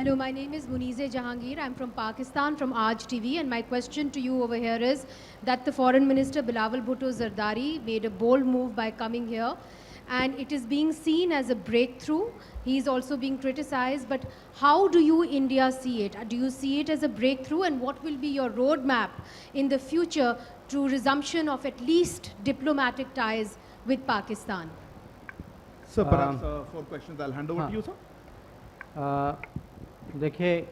Hello, my name is Munize Jahangir. I'm from Pakistan, from Aaj TV, and my question to you over here is that the Foreign Minister Bilawal Bhutto Zardari made a bold move by coming here, and it is being seen as a breakthrough. He's also being criticized, but how do you, India, see it? Do you see it as a breakthrough, and what will be your roadmap in the future to resumption of at least diplomatic ties with Pakistan? Sir, perhaps 4 questions. I'll hand over to you, sir. देखिए,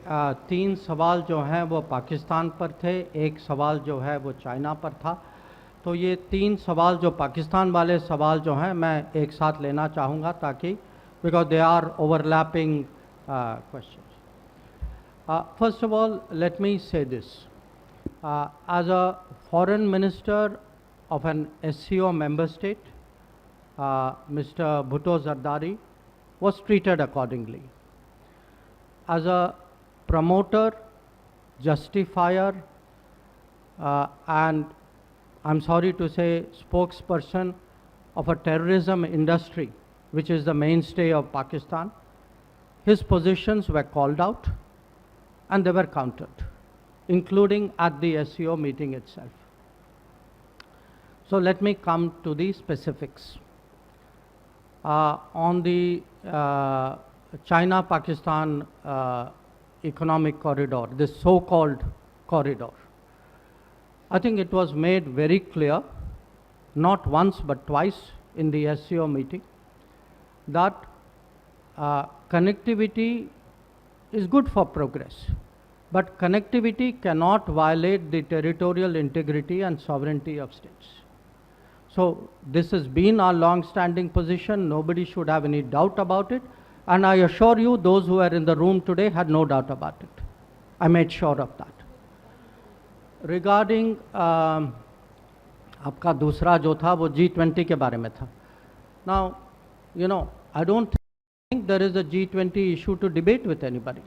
3 सवाल जो हैं वो पाकिस्तान पर थे, एक सवाल जो है वो चाइना पर था। तो ये 3 सवाल जो पाकिस्तान वाले सवाल जो हैं मैं एक साथ लेना चाहूँगा ताकि because they are overlapping questions. First of all let me say this, as a foreign minister of an SCO member state, Mr. Bhutto Zardari was treated accordingly. As a promoter, justifier, and I'm sorry to say spokesperson of a terrorism industry, which is the mainstay of Pakistan, his positions were called out and they were countered, including at the SCO meeting itself. So let me come to the specifics. On the China-Pakistan economic corridor, this so-called corridor, I think it was made very clear, not once but twice in the SCO meeting, that connectivity is good for progress, but connectivity cannot violate the territorial integrity and sovereignty of states. So this has been our long-standing position. Nobody should have any doubt about it. And I assure you, those who are in the room today had no doubt about it. I made sure of that. Regarding आपका दूसरा जो था वो G20 के बारे में था. Now, you know, I don't think there is a G20 issue to debate with anybody.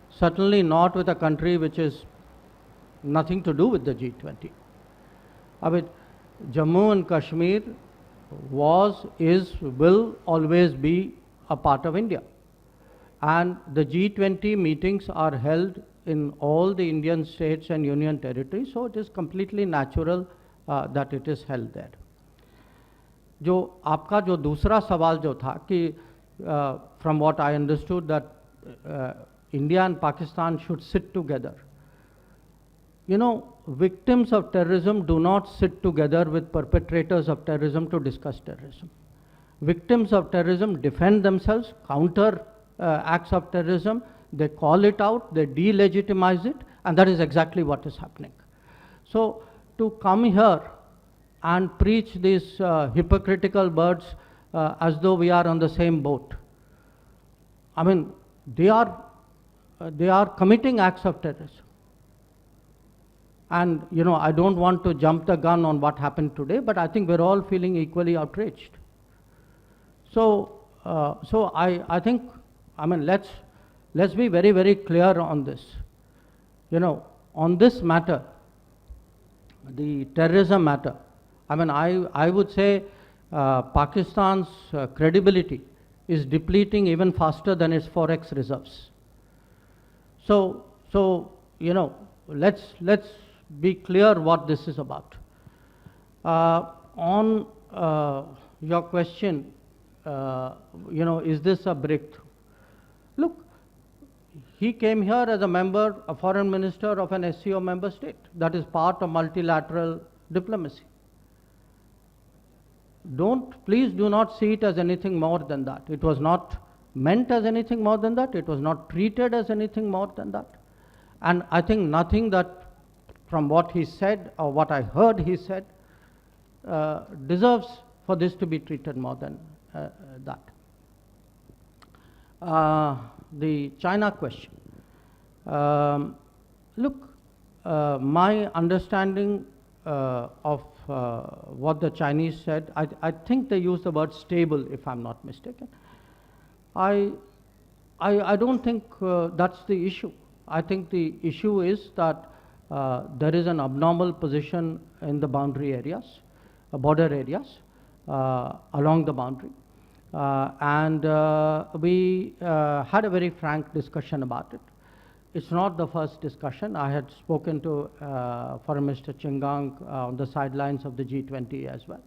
Certainly not with a country which is nothing to do with the G20. I mean, Jammu and Kashmir was, is, will always be a part of India. And the G20 meetings are held in all the Indian states and union territories, so it is completely natural that it is held there. जो आपका जो दूसरा सवाल जो था कि from what I understood that India and Pakistan should sit together. You know, victims of terrorism do not sit together with perpetrators of terrorism to discuss terrorism. Victims of terrorism defend themselves, counter acts of terrorism, they call it out, they delegitimize it, and that is exactly what is happening. So to come here and preach these hypocritical words as though we are on the same boat, I mean, they are committing acts of terrorism. And, you know, I don't want to jump the gun on what happened today, but I think we're all feeling equally outraged. So, I think, I mean, let's be very, very clear on this. You know, on this matter, the terrorism matter, I mean, I would say Pakistan's credibility is depleting even faster than its forex reserves. So, you know, let's be clear what this is about. On your question, you know, is this a breakthrough? Look, he came here as a member, a foreign minister of an SCO member state. That is part of multilateral diplomacy. Please do not see it as anything more than that. It was not meant as anything more than that. It was not treated as anything more than that. And I think nothing that from what he said or what I heard he said deserves for this to be treated more than that. The China question. Look, my understanding of what the Chinese said, I think they used the word stable, if I'm not mistaken. I don't think that's the issue. I think the issue is that there is an abnormal position in the boundary areas, border areas, along the boundary. and we had a very frank discussion about it. It's not the first discussion. I had spoken to Foreign Minister Chingang on the sidelines of the G20 as well.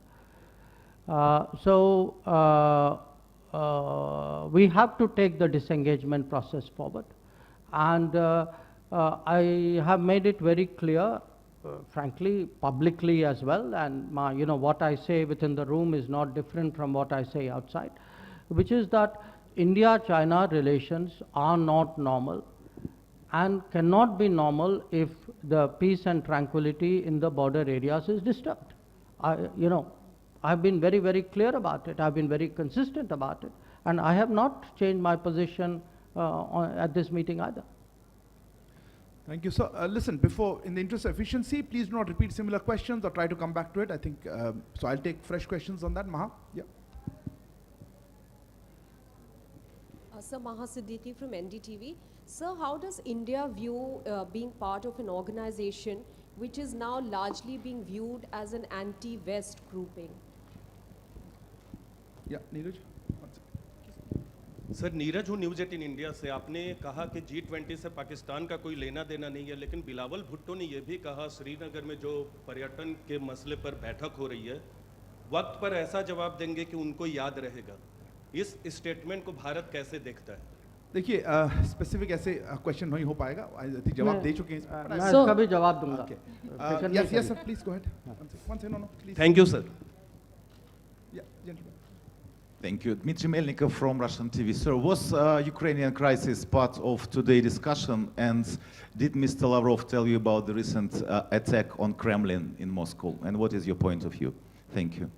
We have to take the disengagement process forward. And I have made it very clear, frankly, publicly as well, and what I say within the room is not different from what I say outside, which is that India-China relations are not normal and cannot be normal if the peace and tranquility in the border areas is disturbed. I've been very, very clear about it. I've been very consistent about it. And I have not changed my position at this meeting either. Thank you, sir. Listen, in the interest of efficiency, please do not repeat similar questions or try to come back to it. I think, so I'll take fresh questions on that. Maha? Yeah. Sir, Maha Siddiqui from NDTV. Sir, how does India view being part of an organization which is now largely being viewed as an anti-West grouping? Yeah, Neeraj? Sir Neeraj हूँ news 18 India से। आपने कहा कि G20 से पाकिस्तान का कोई लेना देना नहीं है, लेकिन बिलावल भुट्टो ने यह भी कहा श्रीनगर में जो पर्यटन के मसले पर बैठक हो रही है, वक्त पर ऐसा जवाब देंगे कि उनको याद रहेगा। इस स्टेटमेंट को भारत कैसे देखता है? देखिए, स्पेसिफिक ऐसे क्वेश्चन नहीं हो पाएगा। जवाब दे चुके हैं। मैं इसका भी जवाब दूंगा। Yes, sir, please go ahead. One second, no, please. Thank you, sir. Yeah, gentlemen. Thank you. Dmitry Melnikov from Russian TV. Sir, was Ukrainian crisis part of today's discussion, and did Mr. Lavrov tell you about the recent attack on Kremlin in Moscow, and what is your point of view? Thank you.